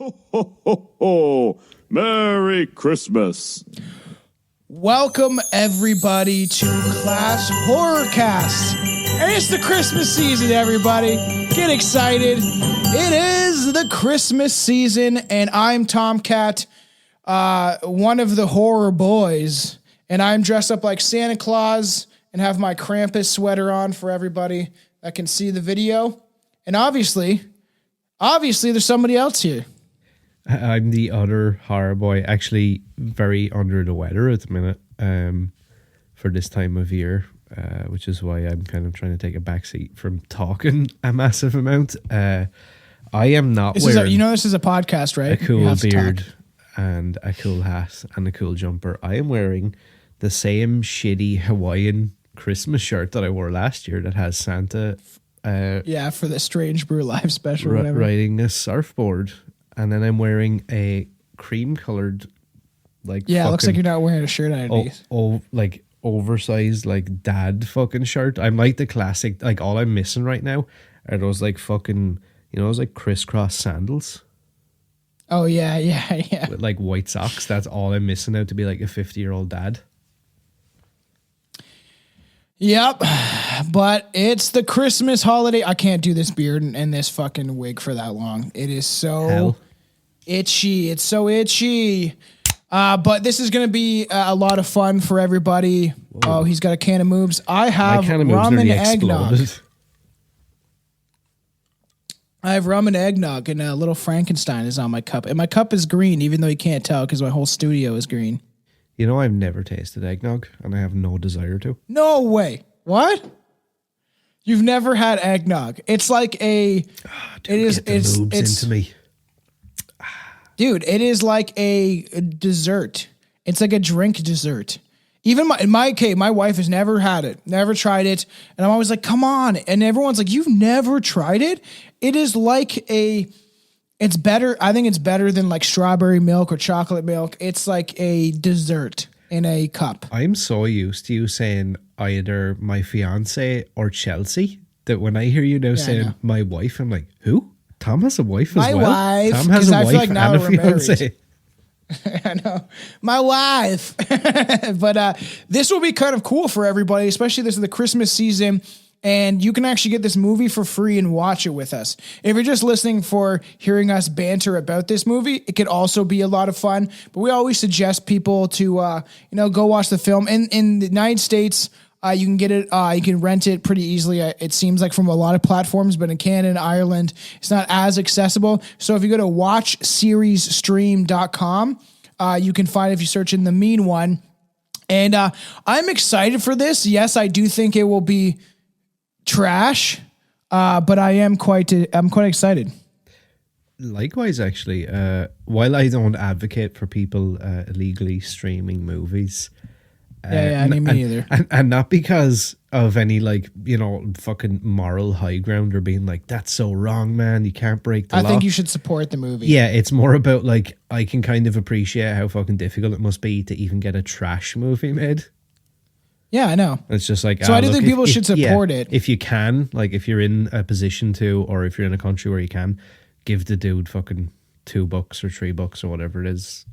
Ho, ho, ho, ho. Merry Christmas. Welcome, everybody, to Class Horrorcast. And it's the Christmas season, everybody. Get excited. It is the Christmas season, and I'm Tomcat, one of the horror boys. And I'm dressed up like Santa Claus and have my Krampus sweater on for everybody that can see the video. And obviously, there's somebody else here. I'm the other horror boy, actually very under the weather at the minute for this time of year, which is why I'm kind of trying to take a backseat from talking a massive amount. I am not wearing this is a podcast, right? a cool beard and a cool hat and a cool jumper. I am wearing the same shitty Hawaiian Christmas shirt that I wore last year that has Santa for the Strange Brew Live special, whatever. Riding a surfboard. And then I'm wearing a cream-colored, it looks like you're not wearing a shirt underneath. Like oversized, like dad fucking shirt. I'm like the classic. Like all I'm missing right now are those like fucking, those like crisscross sandals. Oh yeah. With like white socks. That's all I'm missing now to be like a 50-year-old dad. Yep, but it's the Christmas holiday. I can't do this beard and this fucking wig for that long. It is so itchy. It's so itchy. But this is going to be a lot of fun for everybody. Whoa. Oh, he's got a can of moves. I have rum and eggnog. I have rum and eggnog, and a little Frankenstein is on my cup. And my cup is green, even though you can't tell because my whole studio is green. You know, I've never tasted eggnog, and I have no desire to. No way. What? You've never had eggnog? It's like a. It's into me. Dude, it is like a dessert. It's like a drink dessert. Even my wife has never had it, never tried it, and I'm always like, come on, and everyone's like, you've never tried it? It is like it's better. I think it's better than like strawberry milk or chocolate milk. It's like a dessert in a cup. I'm so used to you saying either my fiance or Chelsea that when I hear you now saying my wife, I'm like, who? Tom has a wife as well? My wife. Tom has a wife and a fiance. I know. My wife. But this will be kind of cool for everybody, especially this is the Christmas season. And you can actually get this movie for free and watch it with us. If you're just listening for hearing us banter about this movie, it could also be a lot of fun. But we always suggest people to, go watch the film. In the United States, you can get it. You can rent it pretty easily. It seems like from a lot of platforms, but in Canada and Ireland, it's not as accessible. So if you go to watchseriesstream.com, you can find it if you search in the mean one. And I'm excited for this. Yes, I do think it will be trash, but I'm quite excited. Likewise, actually, while I don't advocate for people illegally streaming movies, me neither, and not because of any fucking moral high ground or being like that's so wrong, man, you can't break the law. I think you should support the movie. Yeah, it's more about like I can kind of appreciate how fucking difficult it must be to even get a trash movie made. Yeah, I know. It's just like... So I do think people should support it. If you can, like if you're in a position to, or if you're in a country where you can, give the dude fucking $2 or $3 or whatever it is.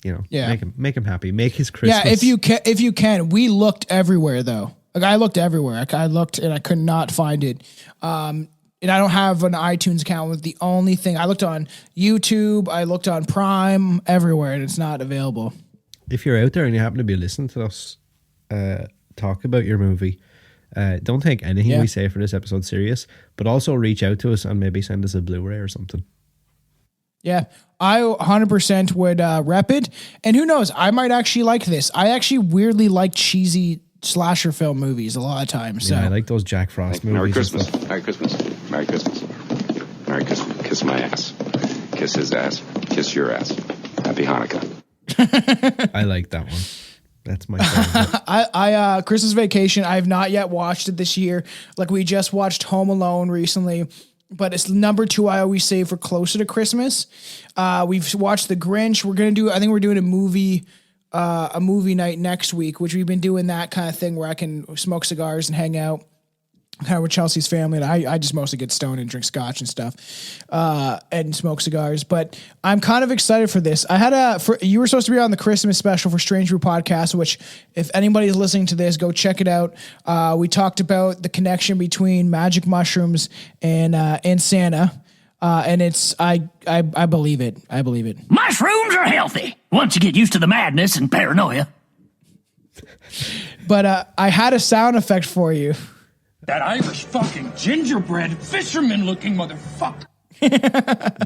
Make him happy. Make his Christmas. Yeah, if you can. We looked everywhere though. Like I looked everywhere. I looked and I could not find it. And I don't have an iTunes account. With the only thing I looked on YouTube, I looked on Prime, everywhere, and it's not available. If you're out there and you happen to be listening to us talk about your movie, don't take anything we say for this episode serious, but also reach out to us and maybe send us a Blu-ray or something. Yeah, I 100% would rep it. And who knows, I might actually like this. I actually weirdly like cheesy slasher film movies a lot of times. So. Yeah, I like those Jack Frost movies. Merry Christmas. Merry Christmas. Merry Christmas. Merry Christmas. Kiss my ass. Kiss his ass. Kiss your ass. Happy Hanukkah. I like that one. That's my favorite. I Christmas Vacation, I have not yet watched it this year. Like we just watched Home Alone recently, but it's number 2 I always save for closer to Christmas. We've watched The Grinch. I think we're doing a movie night next week, which we've been doing that kind of thing where I can smoke cigars and hang out. kind of with Chelsea's family, and I just mostly get stoned and drink scotch and stuff, and smoke cigars. But I'm kind of excited for this. You were supposed to be on the Christmas special for Strange Brew Podcast, which if anybody's listening to this, go check it out. We talked about the connection between magic mushrooms and Santa. And I believe it. I believe it. Mushrooms are healthy once you get used to the madness and paranoia. But I had a sound effect for you. That Irish fucking gingerbread fisherman-looking motherfucker.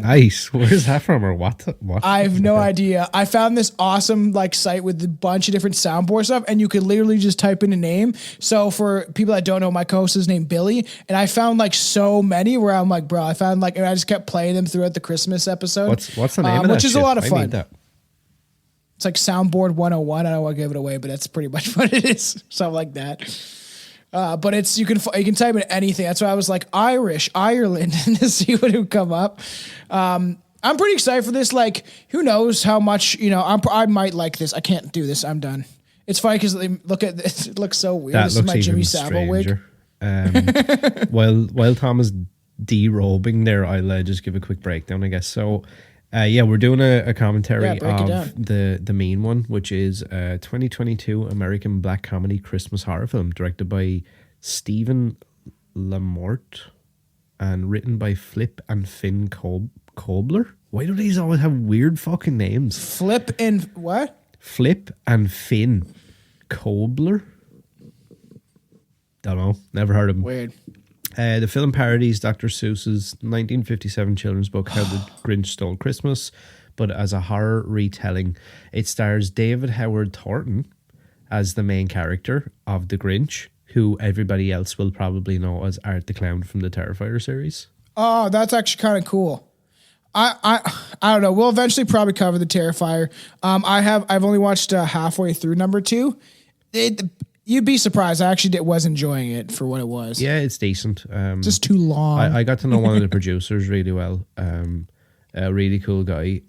Nice. Where's that from, or what? I have no idea. I found this awesome site with a bunch of different soundboard stuff, and you could literally just type in a name. So for people that don't know, my co-host is named Billy, and I found so many where I'm like, bro, I found and I just kept playing them throughout the Christmas episode. What's the name of that which is shit? a lot of I fun. need that. It's like Soundboard 101. I don't want to give it away, but that's pretty much what it is. Something like that. But you can type in anything. That's why I was like Irish, Ireland, to see what would come up. I'm pretty excited for this. Who knows how much, I might like this. I can't do this. I'm done. It's funny because look at this. It looks so weird. This is my Jimmy Savile wig. While Tom is derobing there, I'll just give a quick breakdown, I guess. So, we're doing a commentary of the main one, which is 2022 American black comedy Christmas horror film directed by Stephen Lamort and written by Flip and Finn Kobler. Why do these always have weird fucking names? Flip and what? Flip and Finn Kobler. Don't know. Never heard of him. Weird. The film parodies Dr. Seuss's 1957 children's book How the Grinch Stole Christmas, but as a horror retelling. It stars David Howard Thornton as the main character of the Grinch, who everybody else will probably know as Art the Clown from the Terrifier series. Oh, that's actually kind of cool. I don't know. We'll eventually probably cover the Terrifier. I've only watched halfway through number 2. You'd be surprised. I actually was enjoying it for what it was. Yeah, it's decent. Just too long. I got to know one of the producers really well. A really cool guy.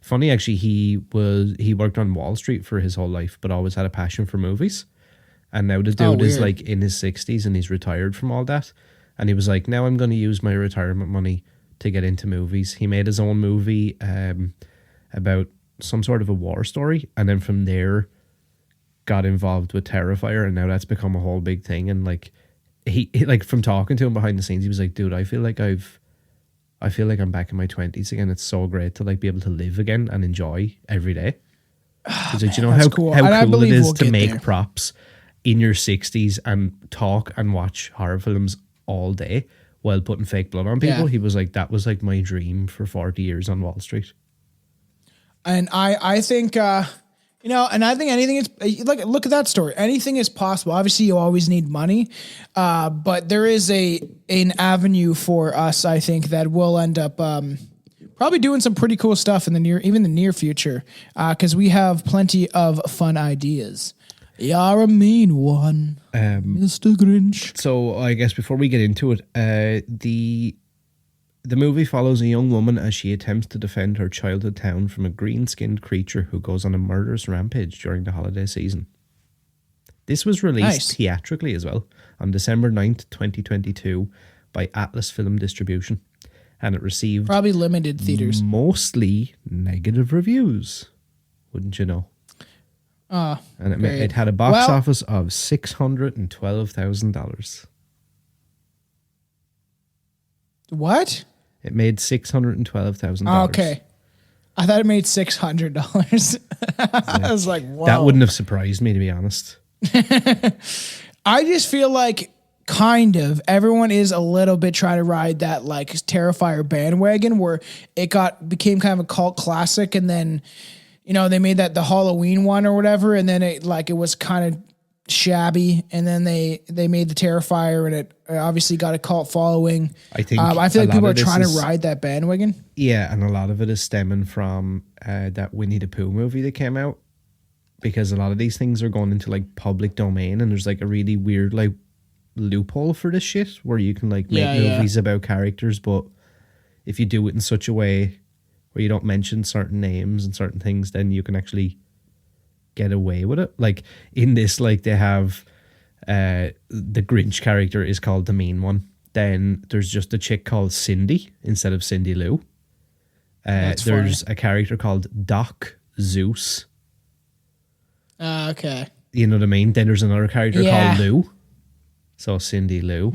Funny actually, he worked on Wall Street for his whole life, but always had a passion for movies. And now the dude is in his 60s and he's retired from all that. And he was like, now I'm going to use my retirement money to get into movies. He made his own movie about some sort of a war story, and then from there got involved with Terrifier, and now that's become a whole big thing. And he from talking to him behind the scenes, he was like, dude, I feel like I'm back in my 20s again. It's so great to be able to live again and enjoy every day. Because you know how cool it is to make props in your 60s and talk and watch horror films all day while putting fake blood on people. He was like, that was my dream for 40 years on Wall Street. And I think and I think anything is look at that story. Anything is possible. Obviously, you always need money, but there is an avenue for us. I think that we'll end up probably doing some pretty cool stuff in the near future, because we have plenty of fun ideas. You're a mean one, Mr. Grinch. So I guess before we get into it, the movie follows a young woman as she attempts to defend her childhood town from a green-skinned creature who goes on a murderous rampage during the holiday season. This was released theatrically as well on December 9th, 2022 by Atlas Film Distribution, and it received probably limited theaters, mostly negative reviews, wouldn't you know? And it had a box office of $612,000. What? It made $612,000. Okay. I thought it made $600. I was like, wow. That wouldn't have surprised me, to be honest. I just feel like kind of everyone is a little bit trying to ride that Terrifier bandwagon where it became kind of a cult classic, and then they made that the Halloween one or whatever, and then it was kind of shabby, and then they made the Terrifier, and it obviously got a cult following. I feel like people are trying to ride that bandwagon. Yeah, and a lot of it is stemming from that Winnie the Pooh movie that came out, because a lot of these things are going into public domain, and there's a really weird loophole for this shit where you can make movies about characters, but if you do it in such a way where you don't mention certain names and certain things, then you can actually get away with it. In this, they have The Grinch character is called the mean one. Then there's just a chick called Cindy instead of Cindy Lou. There's a character called Doc Zeus. Okay. You know what I mean? Then there's another character called Lou. So Cindy Lou.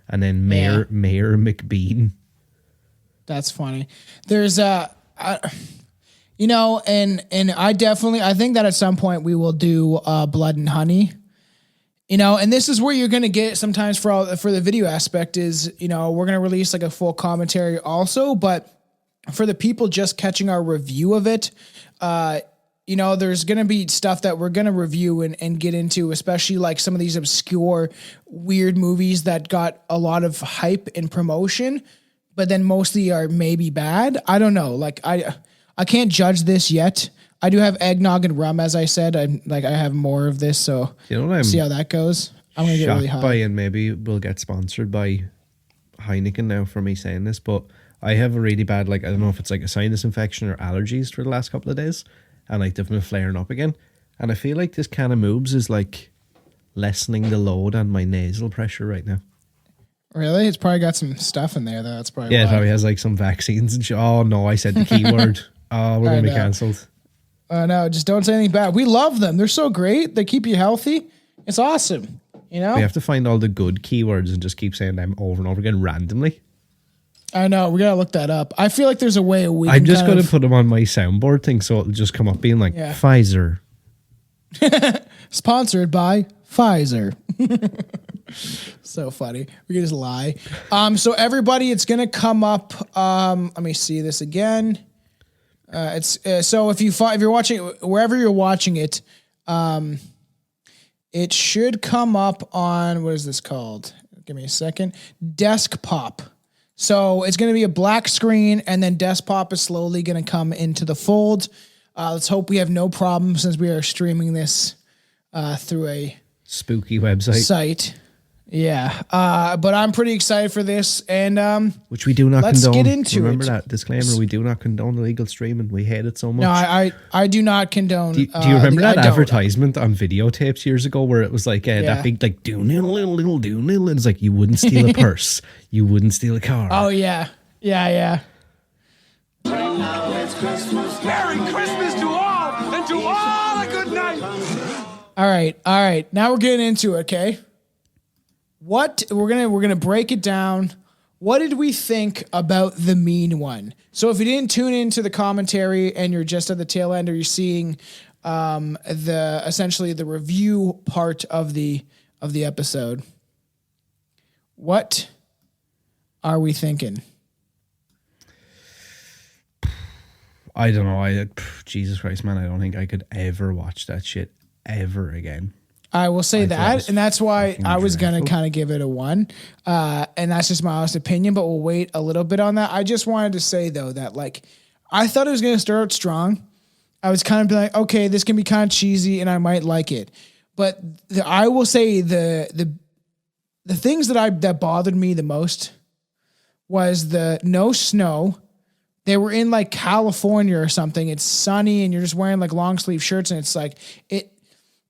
And then Mayor McBean. That's funny. There's and I think that at some point we will do Blood and Honey. And this is where you're going to get sometimes for the video aspect is, we're going to release like a full commentary also, but for the people just catching our review of it, there's going to be stuff that we're going to review and get into, especially like some of these obscure, weird movies that got a lot of hype and promotion, but then mostly are maybe bad. I don't know. Like I can't judge this yet. I do have eggnog and rum, as I said. I have more of this, so see how that goes. I'm gonna get really hot. By, and maybe we'll get sponsored by Heineken now for me saying this, but I have a really bad, I don't know if it's like a sinus infection or allergies for the last couple of days, and they've been flaring up again. And I feel like this can of moves is lessening the load on my nasal pressure right now. Really? It's probably got some stuff in there, though. That's probably why. It probably has some vaccines and shit. Oh no, I said the keyword. Oh, we're gonna be cancelled. No, just don't say anything bad. We love them. They're so great. They keep you healthy. It's awesome. We have to find all the good keywords and just keep saying them over and over again randomly. I know. We gotta look that up. I feel like there's a way we. I'm just gonna put them on my soundboard thing, so it'll just come up being like Pfizer. Sponsored by Pfizer. So funny. We can just lie. So everybody, it's gonna come up. Let me see this again. It's so if you're watching wherever you're watching it, it should come up on, what is this called? Give me a second. Desk Pop. So it's going to be a black screen, and then Desk Pop is slowly going to come into the fold. Let's hope we have no problem since we are streaming this through a spooky website. Yeah, but I'm pretty excited for this, and which we do not let's condone. Get into Remember it. That disclaimer: we do not condone illegal streaming. We hate it so much. No, I do not condone. Do you remember that advertisement on videotapes years ago where it was that big do and it's like you wouldn't steal a purse, you wouldn't steal a car. Oh yeah. Merry Christmas to all, and to all a good night. All right. Now we're getting into it. Okay. What we're gonna break it down. What did we think about the mean one? So if you didn't tune into the commentary and you're just at the tail end, or you're seeing essentially the review part of the episode, what are we thinking? I don't know. Jesus Christ, man! I don't think I could ever watch that shit ever again. I will say that, and that's why I was going to kind of give it a 1. And that's just my honest opinion, but we'll wait a little bit on that. I just wanted to say, though, that I thought it was going to start strong. I was kind of like, okay, this can be kind of cheesy and I might like it. But I will say the things that bothered me the most was the no snow. They were in California or something. It's sunny and you're just wearing long sleeve shirts, and it's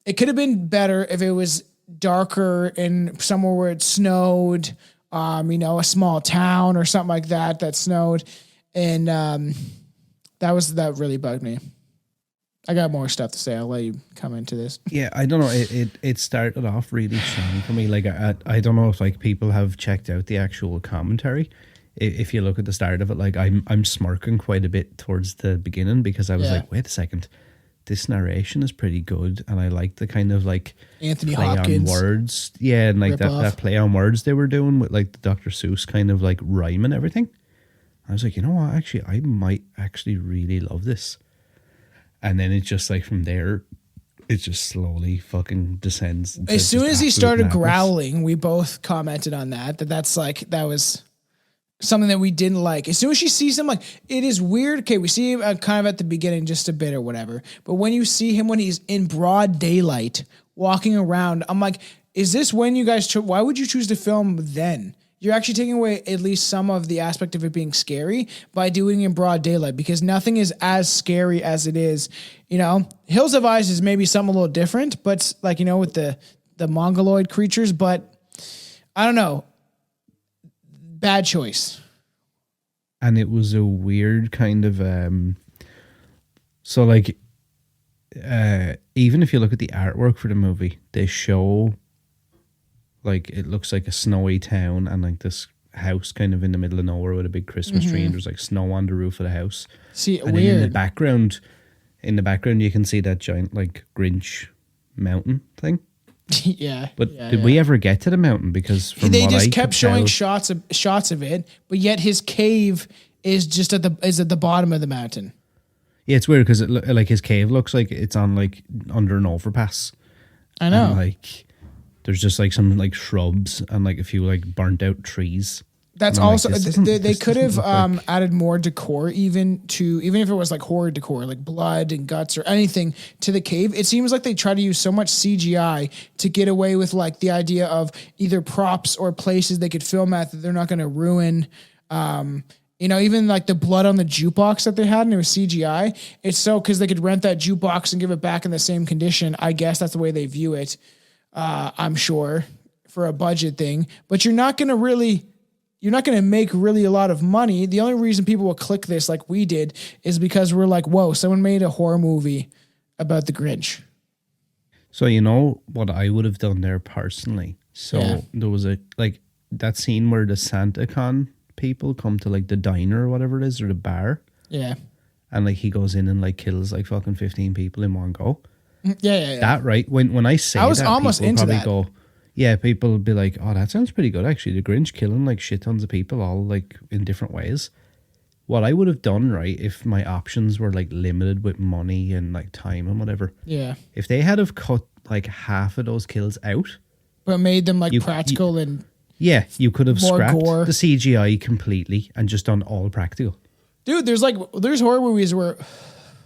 it could have been better if it was darker and somewhere where it snowed, a small town or something like that snowed. And that really bugged me. I got more stuff to say. I'll let you come into this. Yeah, I don't know. It started off really strong for me. I don't know if people have checked out the actual commentary. If you look at the start of it, I'm smirking quite a bit towards the beginning because I was wait a second. This narration is pretty good, and I like the kind of Anthony play Hopkins on words, and that play on words they were doing with the Dr. Seuss kind of rhyme and everything. I was like, you know what? Actually, I might actually really love this. And then it just from there, it just slowly fucking descends. As soon as he started growling, we both commented on that that was something that we didn't like. As soon as she sees him, it is weird. Okay, we see him kind of at the beginning, just a bit or whatever. But when you see him when he's in broad daylight walking around, I'm like, is this when you guys? Why would you choose to film then? You're actually taking away at least some of the aspect of it being scary by doing it in broad daylight, because nothing is as scary as it is. Hills of Eyes is maybe something a little different, but with the the mongoloid creatures, but I don't know. Bad choice. And it was a weird kind of so like even if you look at the artwork for the movie, they show like it looks like a snowy town and like this house kind of in the middle of nowhere with a big Christmas tree, and there's like snow on the roof of the house. See, and weird. then in the background you can see that giant like Grinch mountain thing. Yeah. But yeah, did we ever get to the mountain? Because from they what just I kept could showing tell, shots of it, but yet his cave is just at the bottom of the mountain. yeah, it's weird because like his cave looks like it's on like under an overpass. I know. And, like there's just like some like shrubs and like a few like burnt out trees. That's And I'm also like, they this could have doesn't look like- added more decor even if it was like horror decor, like blood and guts or anything to the cave. It seems like they try to use so much CGI to get away with like the idea of either props or places they could film at that they're not going to ruin. Even like the blood on the jukebox that they had and it was CGI. It's so because they could rent that jukebox and give it back in the same condition. I guess that's the way they view it. I'm sure for a budget thing, but you're not going to make really a lot of money. The only reason people will click this like we did is because we're like, whoa, someone made a horror movie about the Grinch. So you know what I would have done there personally. So Yeah. there was that scene where the SantaCon people come to like the diner or whatever it is or the bar, Yeah. and like he goes in and like kills like fucking 15 people in one go. Yeah. That right? When I say I was that, almost people into probably that. go, yeah, people will be like, oh, that sounds pretty good actually. The Grinch killing like shit tons of people all like in different ways. What I would have done, right, if my options were like limited with money and like time and whatever, Yeah. if they had have cut like half of those kills out, But made them like You- practical and yeah, you could have More scrapped gore. the CGI completely and just done all practical. dude, there's horror movies where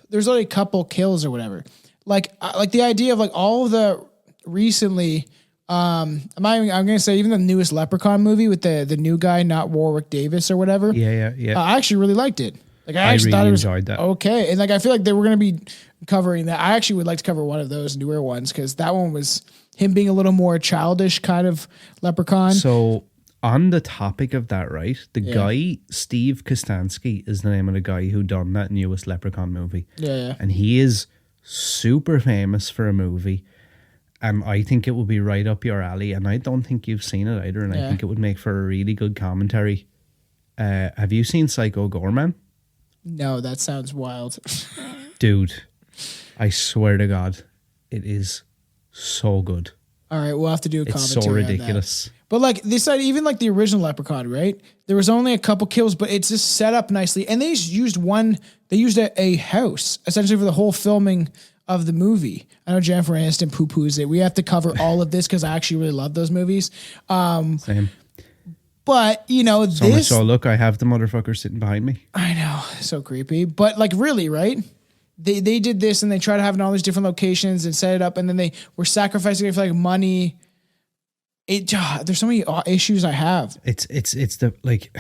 there's only a couple kills or whatever. Like the idea of like all of the recently, I'm gonna say even the newest Leprechaun movie with the new guy, not Warwick Davis or whatever. Yeah. I actually really liked it. Like I I actually really thought it was enjoyed that. okay, and like I feel like they were gonna be covering that. I actually would like to cover one of those newer ones because that one was him being a little more childish kind of Leprechaun. So on the topic of that, right, the Yeah. guy, Steve Kostansky is the name of the guy who done that newest Leprechaun movie. Yeah. And he is super famous for a movie. And I think it would be right up your alley. And I don't think you've seen it either. And I Yeah. think it would make for a really good commentary. Have you seen Psycho Gorman? No, that sounds wild. Dude, I swear to God, it is so good. All right, we'll have to do a It's commentary so on that. ridiculous. But like this side, even like the original Leprechaun, right? There was only a couple kills, but it's just set up nicely. And they just used a house essentially for the whole filming of the movie. I know Jennifer Aniston poo-poos it. We have to cover all of this because I actually really love those movies. Same. But you know, So much this so, look, I have the motherfucker sitting behind me. I know, so creepy. But like really, right? They did this and they tried to have it in all these different locations and set it up, and then they were sacrificing it for like money. There's so many issues I have. It's the like,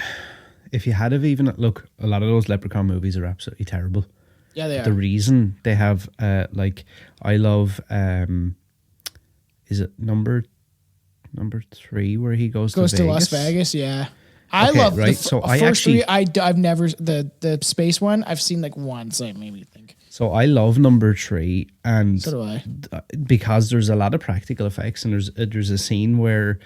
if you had have even look, a lot of those Leprechaun movies are absolutely terrible. Yeah, they are. The reason they have like, I love is it number 3 where he goes Goes to to Vegas? Las Vegas, yeah. I Okay, love right, the so first I actually- three. I've never the space one. I've seen like once. It made me think. So I love number 3, and So do I. because there's a lot of practical effects, and there's a scene where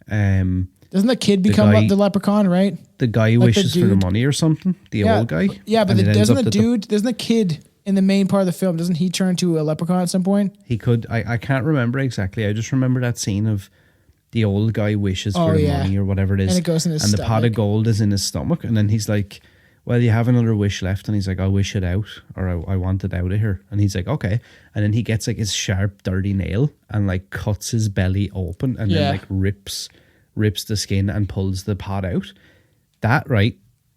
Doesn't the kid become guy- the leprechaun? Right. the guy Like the wishes for the dude. money or something, the old guy. Yeah, but and it ends doesn't up the that doesn't the kid in the main part of the film? Doesn't he turn to a leprechaun at some point? he could, I can't remember exactly. I just remember that scene of the old guy wishes Oh, for the yeah. money or whatever it is, And it goes in his and the pot of stomach. gold is in his stomach, and then he's like, well, you have another wish left, and he's like, I'll wish it out, or I want it out of here, and he's like, okay, and then he gets like his sharp dirty nail and like cuts his belly open and Yeah. then like rips the skin and pulls the pot out. That, right,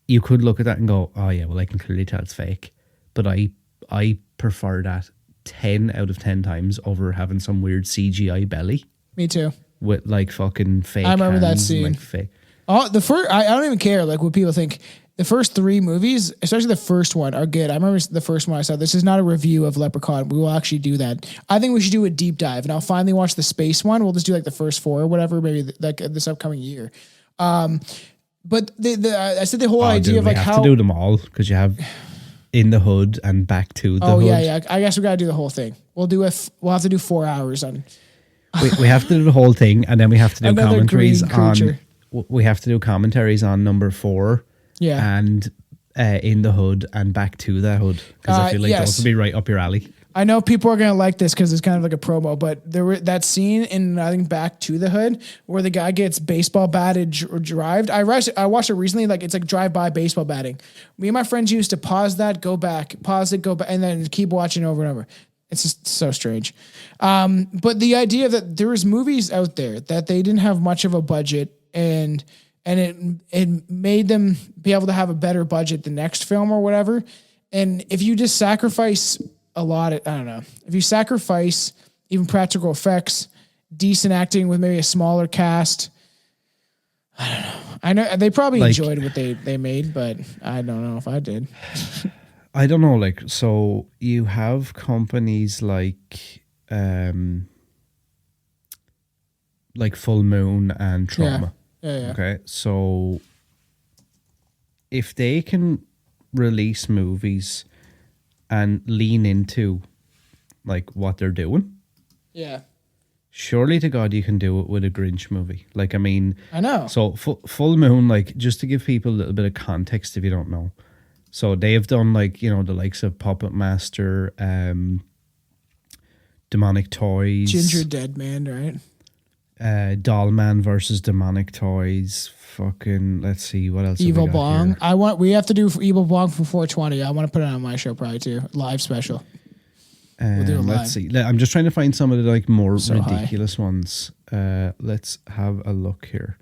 you could look at that and go, oh yeah, well, I can clearly tell it's fake, but I prefer that 10 out of 10 times over having some weird CGI belly Me too. with like fucking fake I remember that hands and, scene. like, fake. Oh, the first I don't even care like what people think. The first 3 movies, especially the first one, are good. I remember the first one I saw. This is not a review of Leprechaun. We will actually do that. I think we should do a deep dive, and I'll finally watch the space one. We'll just do like the first 4 or whatever, maybe like this upcoming year. But I said the whole idea of like how how to do them all because you have In the Hood and Back to the Hood. yeah. I guess we got to do the whole thing. We'll have to do 4 hours on. We have to do the whole thing, and then we have to do Another commentaries green on. creature. We have to do commentaries on number 4. Yeah. And In the Hood and Back to the Hood because I feel like those will be right up your alley. I know people are gonna like this because it's kind of like a promo, but there were that scene in I think Back to the Hood where the guy gets baseball batted or drived. I watched it recently. Like it's like drive-by baseball batting. Me and my friends used to pause that, go back, pause it, go back, and then keep watching over and over. It's just so strange. But the idea that there was movies out there that they didn't have much of a budget and it made them be able to have a better budget the next film or whatever. And if you just sacrifice a lot of, I don't know, if you sacrifice even practical effects, decent acting with maybe a smaller cast, I don't know. I know they probably enjoyed what they made, but I don't know if I did. I don't know, like, so you have companies like Full Moon and Trauma. Yeah. Okay, so if they can release movies and lean into like what they're doing, Yeah. surely to God you can do it with a Grinch movie. Like, I mean, I know. So Full Moon, like, just to give people a little bit of context if you don't know. So they've done like, you know, the likes of Puppet Master, Demonic Toys, Ginger Dead Man, right? Doll Man versus Demonic Toys. Fucking, let's see what else. Evil have we got Bong. here? We have to do Evil Bong for 420. I want to put it on my show probably too. Live special. We'll do it live. Let's see. I'm just trying to find some of the like more So ridiculous ones. Let's have a look here.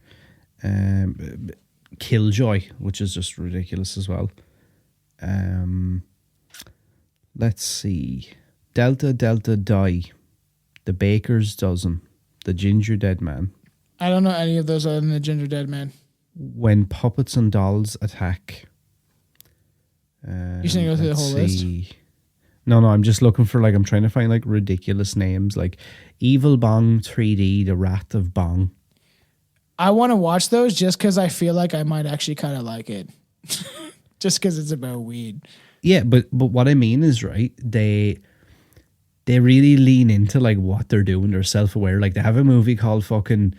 Killjoy, which is just ridiculous as well. Let's see. Delta Delta Die, The Baker's Dozen, The Ginger Dead Man, I don't know any of those other than the Ginger Dead Man. When Puppets and Dolls Attack. You're saying go through the whole list? No, I'm just looking for like, I'm trying to find like ridiculous names like Evil Bong 3D, The Wrath of Bong. I want to watch those just because I feel like I might actually kind of like it. Just because it's about weed. Yeah, but what I mean is, right, they really lean into like what they're doing. They're self-aware. Like they have a movie called fucking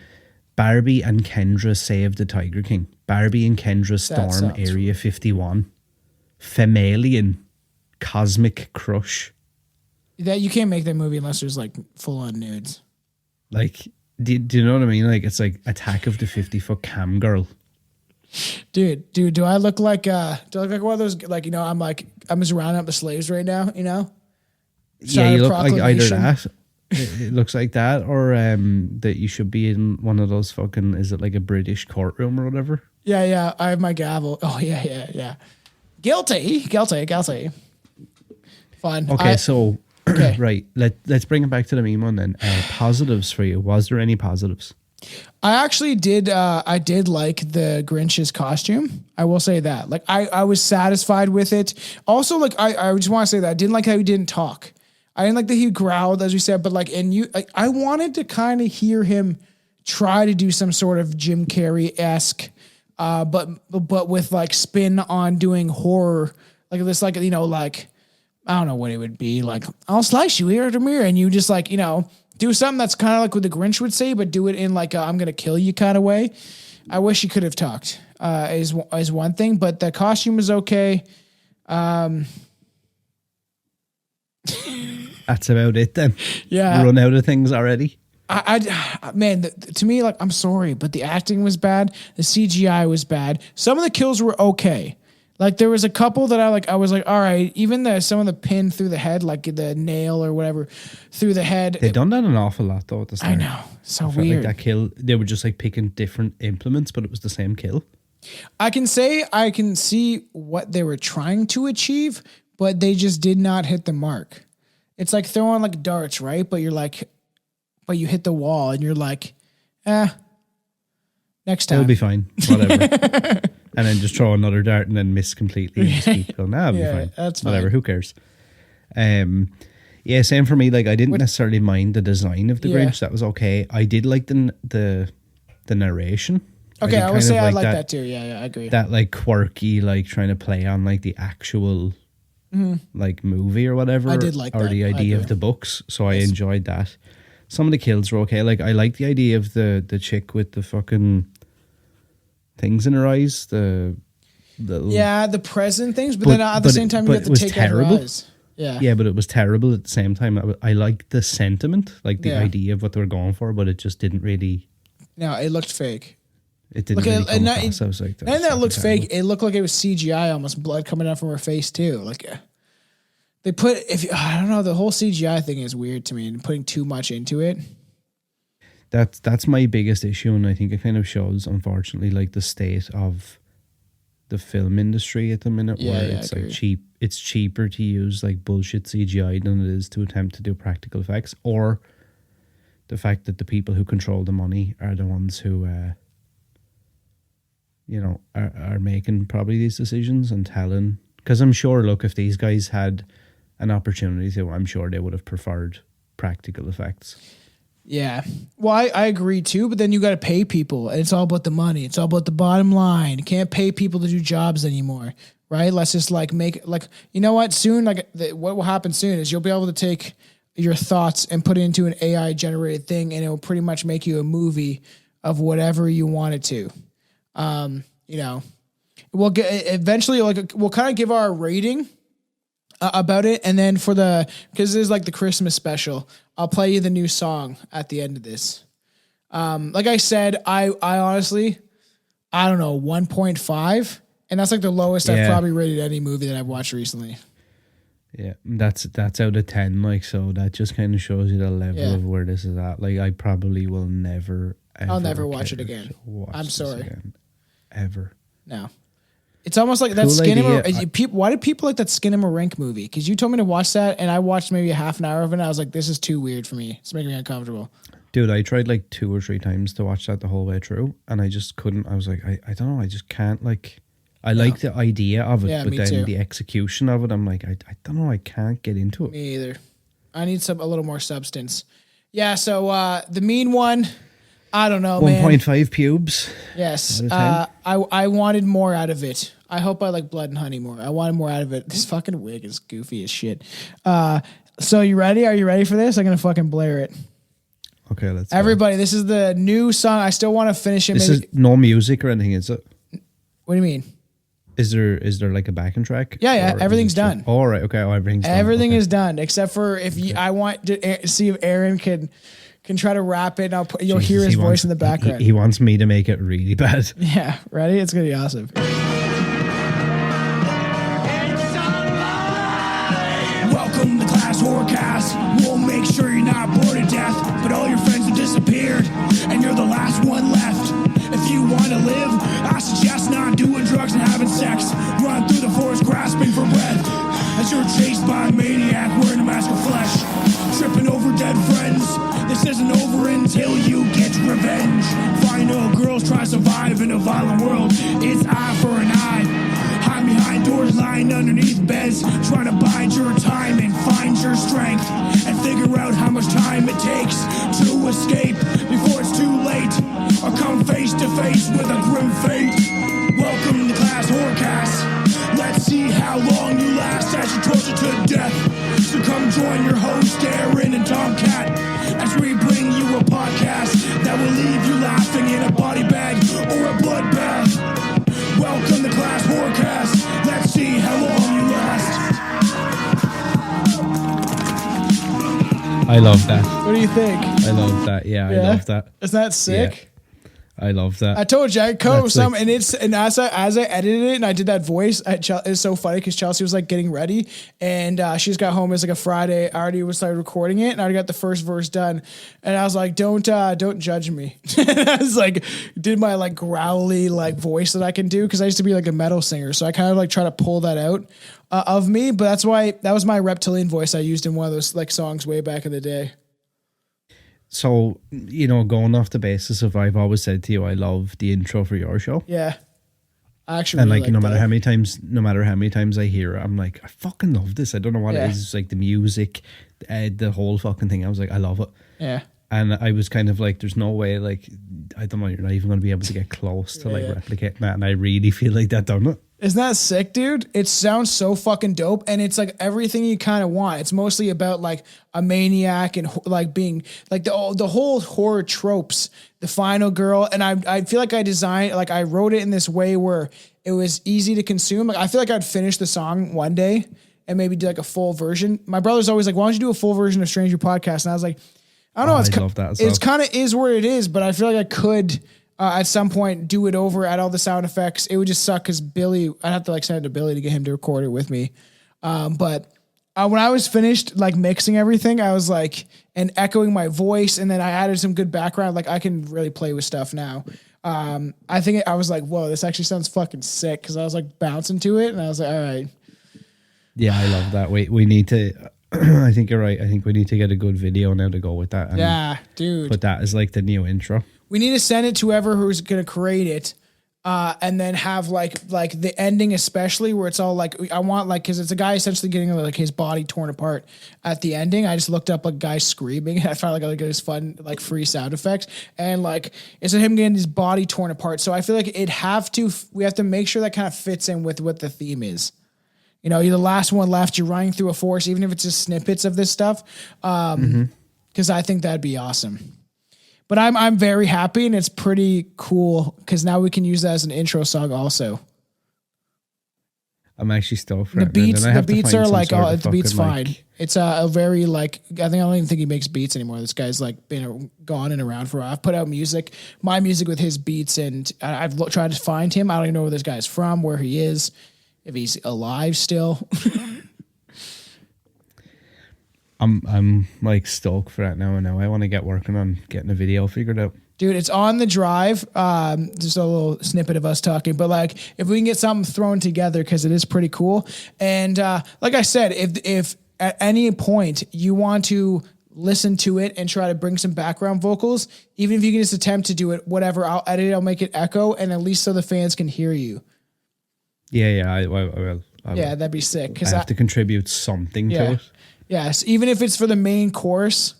Barbie and Kendra Save the Tiger King. Barbie and Kendra Storm Area 51. Femalian Cosmic Crush. That you can't make that movie unless there's like full on nudes. Like, do you know what I mean? Like it's like Attack of the 50-Foot Cam Girl. Dude, do I look like one of those, like, you know, I'm just rounding up the slaves right now, you know? Yeah, you look like either that. It looks like that, or that you should be in one of those fucking, is it like a British courtroom or whatever? Yeah, I have my gavel. Oh, yeah. Guilty. Fun. Okay, right. Let's bring it back to the meme one then. Positives for you. Was there any positives? I actually did. I did like the Grinch's costume. I will say that. Like, I was satisfied with it. Also, like, I just want to say that I didn't like how he didn't talk. I didn't like that he growled, as we said. But like, I wanted to kind of hear him try to do some sort of Jim Carrey-esque, but with like spin on doing horror, like this, like, you know, like, I don't know what it would be. Like, I'll slice you ear to mirror, and you just like, you know, do something that's kind of like what the Grinch would say, but do it in like a, I'm going to kill you kind of way. I wish he could have talked is one thing, but the costume was okay. That's about it then. Yeah. Run out of things already. Man, to me, like, I'm sorry, but the acting was bad. The CGI was bad. Some of the kills were okay. Like, there was a couple that I was like, all right, even some of the pin through the head, like the nail or whatever through the head. They've done that an awful lot though at the start. I know. So felt weird. like that kill, they were just like picking different implements, but it was the same kill. I can see what they were trying to achieve, but they just did not hit the mark. It's like throwing like darts, right? But you hit the wall and you're like, Next time. It'll be fine. Whatever. And then just throw another dart and then miss completely and just keep going. Nah, it'll be fine. That's fine. Whatever. Who cares? Yeah, same for me. Like, I didn't necessarily mind the design of the Grinch. That was okay. I did like the narration. Okay, I would say I like that too. Yeah, I agree. That like quirky, like trying to play on like the actual like movie or whatever. I did like or that. the idea of the books. So I enjoyed that. Some of the kills were okay. Like, I like the idea of the chick with the fucking things in her eyes. The present things, but then at the same time you have to take out her eyes. Yeah, but it was terrible at the same time. I liked the sentiment, like the idea of what they were going for, but it just didn't really. No, it looked fake. It didn't really come across. I was like, and that looked fake. It looked like it was CGI, almost blood coming out from her face too. Like they put, I don't know, the whole CGI thing is weird to me, and putting too much into it. That's my biggest issue, and I think it kind of shows, unfortunately, like the state of the film industry at the minute, where it's like cheap. It's cheaper to use like bullshit CGI than it is to attempt to do practical effects, or the fact that the people who control the money are the ones who, are making probably these decisions and telling. Because I'm sure, look, if these guys had an opportunity to, I'm sure they would have preferred practical effects. Yeah. Well, I agree too, but then you got to pay people, and it's all about the money. It's all about the bottom line. You can't pay people to do jobs anymore, right? Let's just like make, like, you know what? Soon, like what will happen soon is you'll be able to take your thoughts and put it into an AI generated thing, and it will pretty much make you a movie of whatever you want it to. We'll get eventually, like, we'll kind of give our rating about it, and then because this is like the Christmas special, I'll play you the new song at the end of this. Like I said, I honestly, I don't know, 1.5, and that's like the lowest I've probably rated any movie that I've watched recently. Yeah, that's out of 10, like, so that just kind of shows you the level of where this is at. Like, I probably will never, ever I'll never watch it again. I'm sorry. Again, ever. No. It's almost like that why do people like that Skinamarink movie? Because you told me to watch that, and I watched maybe a half an hour of it, and I was like, this is too weird for me. It's making me uncomfortable. Dude, I tried like 2 or 3 times to watch that the whole way through, and I just couldn't. I was like, I don't know, I just can't, like, I like the idea of it, but then the execution of it, I'm like, I don't know, I can't get into it. Me either. I need a little more substance. Yeah, so the mean one, I don't know, 1.5 pubes. Yes. I wanted more out of it. I hope I like Blood and Honey more. I wanted more out of it. This fucking wig is goofy as shit. So you ready? Are you ready for this? I'm going to fucking blare it. Okay, let's Everybody, this is the new song. I still want to finish it. This is no music or anything, is it? What do you mean? Is there like a backing track? Yeah. Everything's done. All right. Okay. Everything's done. Everything is done, except for if I want to see if Aaron can try to rap it. And you'll hear his voice in the background. He wants me to make it really bad. Yeah. Ready? It's going to be awesome. Welcome to Class Horrorcast. We'll make sure you're not bored to death, but all your friends have disappeared, and you're the last one left. If you want to live, I suggest not doing drugs and having sex. Run through the forest grasping for breath as you're chased by a maniac wearing a mask of flesh, tripping over dead friends. This isn't over until you get revenge. Final girls try to survive in a violent world. It's eye for an eye. Hide behind doors, lying underneath beds, trying to bide your time and find your strength, and figure out how much time it takes to escape before it's too late, or come face to face with a grim fate. Welcome to Class Horrorcast. Let's see how long you last as you torture to death. So come join your host Aran and Tom as we bring you a podcast that will leave you laughing in a body bag or a bloodbath. Welcome to Class Horrorcast. Let's see how long you last. I love that. What do you think? I love that. Yeah, I love that. Isn't that sick? Yeah. I love that. I told you I code some, like, and as I edited it and I did that voice, it's so funny because Chelsea was like getting ready, and she just got home. It's like a Friday. I already started recording it, and I already got the first verse done. And I was like, don't judge me. I was like, did my like growly like voice that I can do, because I used to be like a metal singer, so I kind of like try to pull that out of me. But that was my reptilian voice I used in one of those like songs way back in the day. So, going off the basis of I've always said to you, I love the intro for your show. Yeah. I actually And really like, no matter that. how many times I hear it, I'm like, I fucking love this. I don't know what it is. It's like the music, the whole fucking thing. I was like, I love it. Yeah. And I was kind of like, there's no way, like, I don't know, you're not even going to be able to get close to replicating that. And I really feel like that done it. Isn't that sick, dude? It sounds so fucking dope, and it's like everything you kind of want. It's mostly about like a maniac and like being like the whole horror tropes, the final girl. And I feel like I wrote it in this way where it was easy to consume. Like I feel like I'd finish the song one day and maybe do like a full version. My brother's always like, "Why don't you do a full version of Stranger Podcast?" And I was like, I don't know. I love that as well. It's kind of is where it is, but I feel like I could. At some point, do it over, add all the sound effects. It would just suck because I'd have to like send it to Billy to get him to record it with me. But when I was finished like mixing everything, I was like, and echoing my voice, and then I added some good background. Like I can really play with stuff now. I think I was like, whoa, this actually sounds fucking sick because I was like bouncing to it, and I was like, all right. Yeah, I love that. We need to. I think you're right. I think we need to get a good video now to go with that. And yeah, dude. But that is like the new intro. We need to send it to whoever who's going to create it. And then have like the ending, especially where it's all like, I want like, cause it's a guy essentially getting like his body torn apart at the ending. I just looked up a guy screaming and I found like this fun, like free sound effects. And like, it's him getting his body torn apart. So I feel like we have to make sure that kind of fits in with what the theme is. You're the last one left, you're running through a forest, even if it's just snippets of this stuff. Cause I think that'd be awesome. But I'm very happy, and it's pretty cool because now we can use that as an intro song also. I'm actually stoked for the it. beats. The beats are like, the beats fine. Like, it's a very like, I don't even think he makes beats anymore. This guy's like been gone and around for a while. I've put out my music with his beats, and I've tried to find him. I don't even know where this guy's from, where he is, if he's alive still. I'm like stoked for that now. And now I want to get working on getting a video figured out. Dude, it's on the drive. Just a little snippet of us talking, but like if we can get something thrown together, because it is pretty cool. And like I said, if at any point you want to listen to it and try to bring some background vocals, even if you can just attempt to do it, whatever, I'll edit it, I'll make it echo, and at least so the fans can hear you. Yeah, I will. Yeah, that'd be sick. I have to contribute something to it. Yes, even if it's for the main chorus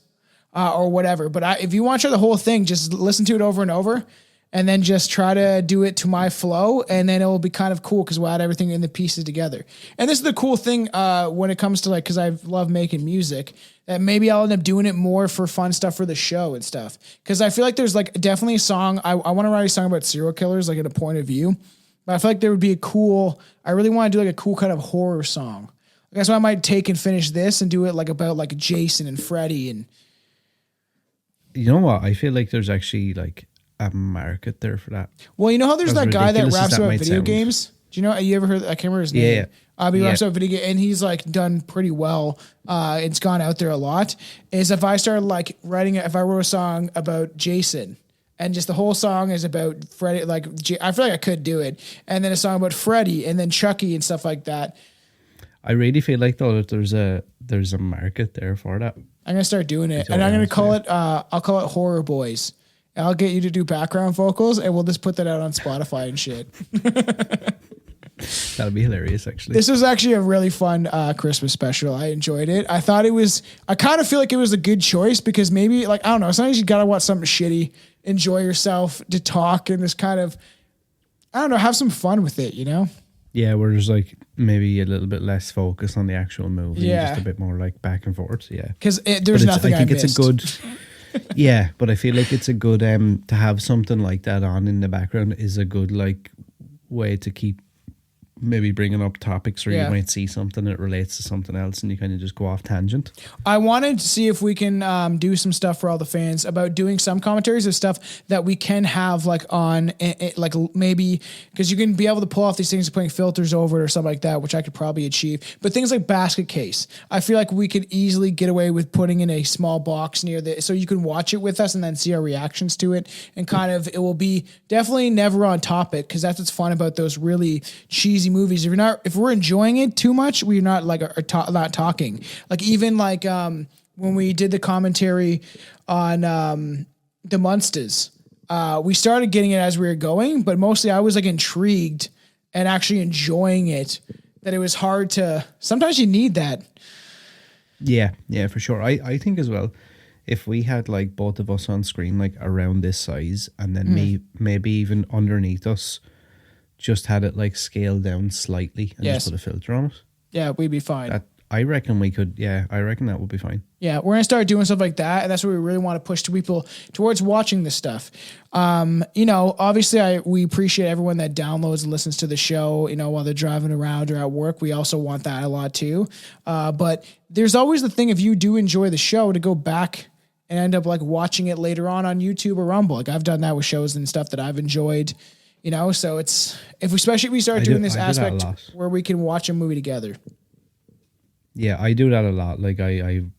or whatever. But if you want to try the whole thing, just listen to it over and over, and then just try to do it to my flow, and then it will be kind of cool because we'll add everything in the pieces together. And this is the cool thing when it comes to like, because I love making music, that maybe I'll end up doing it more for fun stuff for the show and stuff. Because I feel like there's like definitely a song, I want to write a song about serial killers, like in a point of view. But I feel like there would be I really want to do like a cool kind of horror song. That's why I might take and finish this and do it like about like Jason and Freddy. And you know what? I feel like there's actually like a market there for that. Well, you know how there's that guy that raps about video sound. games? Do you know? You ever heard? I can't remember his name. Yeah. He raps about video game, and he's like done pretty well. It's gone out there a lot. Is if I started like if I wrote a song about Jason. And just the whole song is about Freddy. Like I feel like I could do it, and then a song about Freddy, and then Chucky and stuff like that. I really feel like though that there's a market there for that. I'm gonna start doing it, and I'm gonna call it. I'll call it Horror Boys. And I'll get you to do background vocals, and we'll just put that out on Spotify and shit. That'd be hilarious, actually. This was actually a really fun Christmas special. I enjoyed it. I thought it was. I kind of feel like it was a good choice because maybe like I don't know. Sometimes you gotta watch something shitty, enjoy yourself, to talk, and just kind of I don't know, have some fun with it. Yeah, where there's like maybe a little bit less focus on the actual movie, Yeah. just a bit more like back and forth. Yeah, Because there's nothing I missed. It's a good. Yeah, but I feel like it's a good to have something like that on in the background is a good like way to keep maybe bringing up topics, or Yeah. you might see something that relates to something else, and you kind of just go off tangent. I wanted to see if we can do some stuff for all the fans about doing some commentaries of stuff that we can have like on like maybe because you can be able to pull off these things putting filters over it or something like that, which I could probably achieve. But things like basket case, I feel like we could easily get away with putting in a small box near so you can watch it with us and then see our reactions to it, and kind of it will be definitely never on topic because that's what's fun about those really cheesy movies. If we're enjoying it too much, we're not like not talking. Like even like when we did the commentary on the Munsters. We started getting it as we were going, but mostly I was like intrigued and actually enjoying it. That it was hard to. Sometimes you need that. Yeah, for sure. I think as well, if we had like both of us on screen, like around this size, and then me maybe even underneath us, just had it like scaled down slightly and just put a filter on it. Yeah, we'd be fine. I reckon we could. Yeah, I reckon that would be fine. Yeah, we're gonna start doing stuff like that, and that's what we really want to push to people towards watching this stuff. Obviously, we appreciate everyone that downloads and listens to the show. While they're driving around or at work, we also want that a lot too. But there's always the thing if you do enjoy the show to go back and end up like watching it later on YouTube or Rumble. Like I've done that with shows and stuff that I've enjoyed. So it's especially if we start doing this aspect where we can watch a movie together. Yeah, I do that a lot. Like I've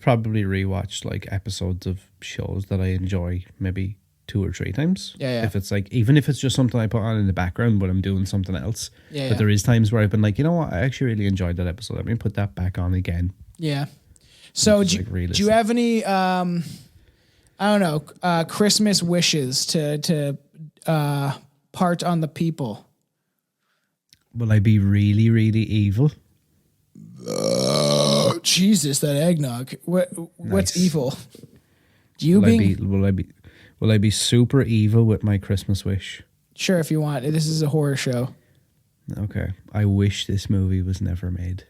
probably rewatched like episodes of shows that I enjoy maybe 2 or 3 times. Yeah. If it's like, even if it's just something I put on in the background when I'm doing something else. Yeah. But there is times where I've been like, you know what, I actually really enjoyed that episode. Let me put that back on again. Yeah. So do you have any Christmas wishes to part on the people? Will I be really, really evil? Jesus, that eggnog. What's evil? Will I be super evil with my Christmas wish? Sure, if you want. This is a horror show. Okay. I wish this movie was never made.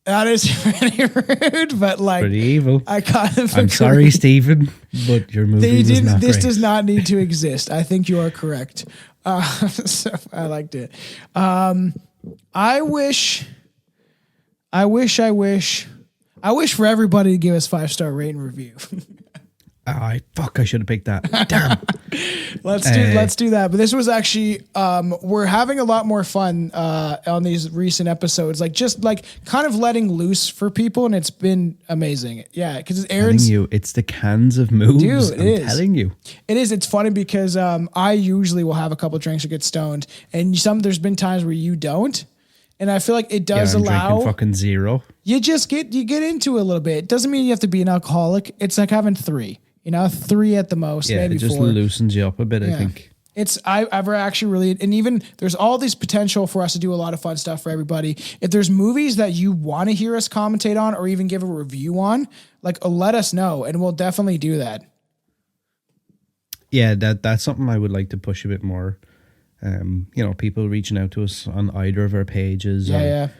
That is pretty rude, but like pretty evil. I kind of I'm sorry, Stephen, but your movie was not This great. does not need to exist. I think you are correct. So I liked it. I wish for everybody to give us 5-star rate and review. I should have picked that. Damn. Let's do that. But this was actually we're having a lot more fun on these recent episodes, like just like kind of letting loose for people, and it's been amazing. Yeah, because it's the cans of moves. Dude, I'm telling you, it is. It's funny because I usually will have a couple drinks or get stoned, and there's been times where you don't. And I feel like it does allow drinking fucking zero. You get into it a little bit. It doesn't mean you have to be an alcoholic. It's like having 3. 3 at the most, maybe 4. It just loosens you up a bit, I think. I've actually really, and even there's all this potential for us to do a lot of fun stuff for everybody. If there's movies that you want to hear us commentate on or even give a review on, like let us know and we'll definitely do that. Yeah, that's something I would like to push a bit more. People reaching out to us on either of our pages. Yeah.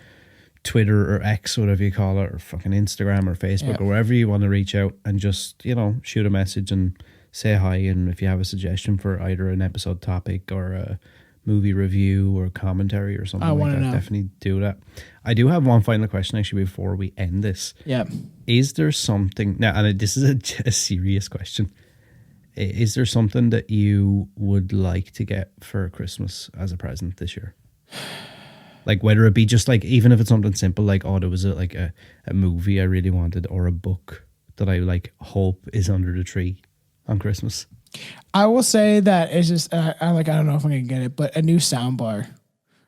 Twitter or X, whatever you call it, or fucking Instagram or Facebook or wherever you want to reach out and just, shoot a message and say hi. And if you have a suggestion for either an episode topic or a movie review or commentary or something like that, definitely do that. I do have one final question actually before we end this. Yeah. Is there something, now, and this is a serious question, is there something that you would like to get for Christmas as a present this year? Like whether it be just like, even if it's something simple, like, there was a movie I really wanted or a book that I like hope is under the tree on Christmas. I will say that it's just, I don't know if I'm going to get it, but a new soundbar.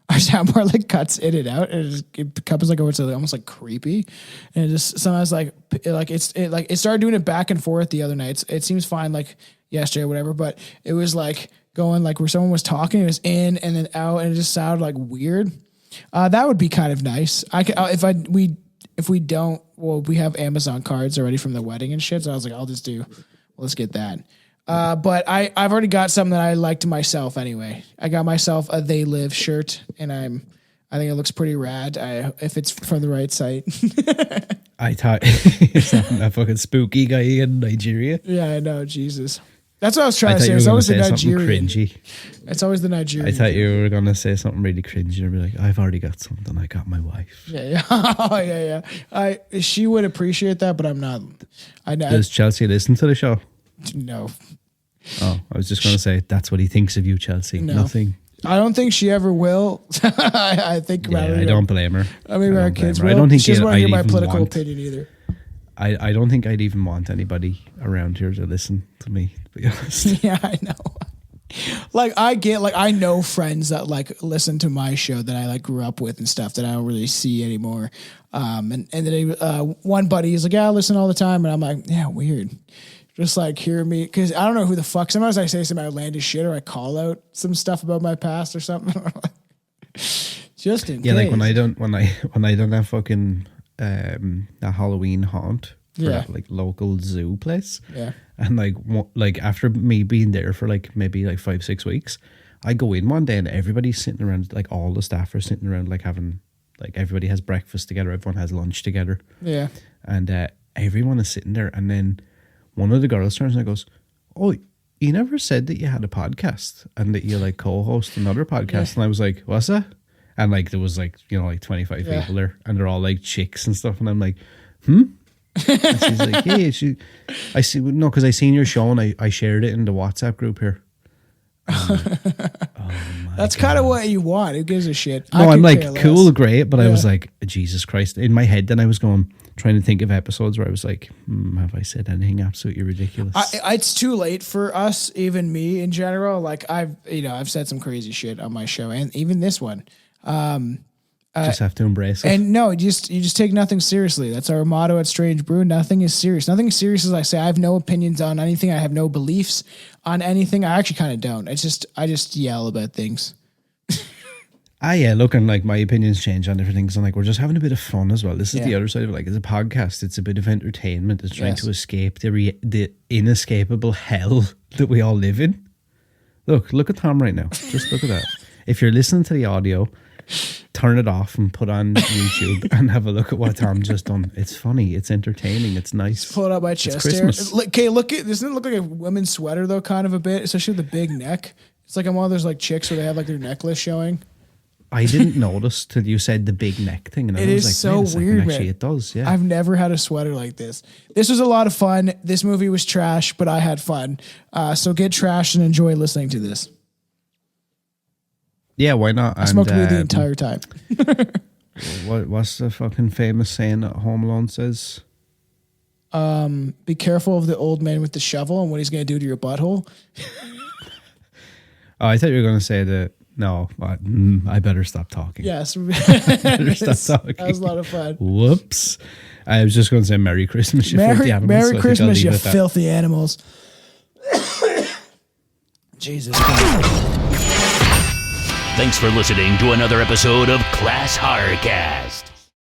Our soundbar like cuts in and out and it becomes like almost like creepy. And it just sometimes it started doing it back and forth the other nights. It seems fine like yesterday or whatever, but it was like going like where someone was talking, it was in and then out and it just sounded like weird. That would be kind of nice. If we don't, we have Amazon cards already from the wedding and shit. So I was like, let's get that. But I've already got something that I liked myself anyway. I got myself a They Live shirt and I think it looks pretty rad. If it's from the right site. I thought it's that fucking spooky guy in Nigeria. Yeah, I know. Jesus. That's what I was trying to say. It's always the Nigerian. Cringy. It's always the Nigerian. I thought you were going to say something really cringy and be like, I've already got something. I got my wife. Yeah. Oh, yeah. She would appreciate that, but I'm not. Does Chelsea listen to the show? No. Oh, I was just going to say, that's what he thinks of you, Chelsea. No. Nothing. I don't think she ever will. I think about it. I don't blame her. I mean, our kids will. I don't think she doesn't want to hear my I'd political opinion either. I don't think I'd even want anybody around here to listen to me, to be honest. Yeah, I know. Like I know friends that like listen to my show that I like grew up with and stuff that I don't really see anymore. And then one buddy is like, yeah, I listen all the time. And I'm like, yeah, weird. Just like hear me. Cause I don't know who the fuck. Sometimes I say some outlandish shit or I call out some stuff about my past or something. Just in case. Like when I don't have fucking a Halloween haunt for that like local zoo place. Yeah. And like after me being there for like maybe like 5-6 weeks, I go in one day and everybody's sitting around, like all the staff are sitting around like having, like everybody has breakfast together, everyone has lunch together. Yeah. And everyone is sitting there, and then one of the girls turns and goes, "Oh, you never said that you had a podcast and that you like co-host another podcast." And I was like, "What's that?" And like there was like, you know, like 25 people there, and they're all like chicks and stuff, and I'm like, And she's like, "Yeah, I see, no, because I seen your show and I shared it in the WhatsApp group here." That's kind of what you want. Who gives a shit? No, I'm like, cool, great, but I was like, Jesus Christ. In my head, then I was trying to think of episodes where I was like, have I said anything absolutely ridiculous? It's too late for us, even me in general. Like I've said some crazy shit on my show, and even this one. Just have to embrace it. And no, you just take nothing seriously. That's our motto at Strange Brew. Nothing is serious. Nothing is serious, as I say. I have no opinions on anything. I have no beliefs on anything. I actually kind of don't. I just yell about things. Yeah, look, and like my opinions change on different things, and like we're just having a bit of fun as well. This is the other side of it. Like, it's a podcast. It's a bit of entertainment. It's trying to escape the inescapable hell that we all live in. Look at Tom right now. Just look at that. If you're listening to the audio, turn it off and put on YouTube and have a look at what Tom's just done. It's funny. It's entertaining. It's nice. Just pull it out my chest here. Okay, look at, doesn't it look like a women's sweater though, kind of a bit, especially with the big neck? It's like I'm one of those like chicks where they have like their necklace showing. I didn't notice till you said the big neck thing, and I was like, so weird, man. Actually, it does. Yeah, I've never had a sweater like this. This was a lot of fun. This movie was trash, but I had fun. So get trashed and enjoy listening to this. Yeah, why not? I smoked weed the entire time. What's the fucking famous saying that Home Alone says? Be careful of the old man with the shovel and what he's going to do to your butthole. Oh, I thought you were going to say that. No, I better stop talking. Yes. Better stop talking. That was a lot of fun. Whoops. I was just going to say Merry Christmas, you filthy animals. Merry Christmas, you filthy animals. Jesus Christ. Thanks for listening to another episode of Class Horrorcast.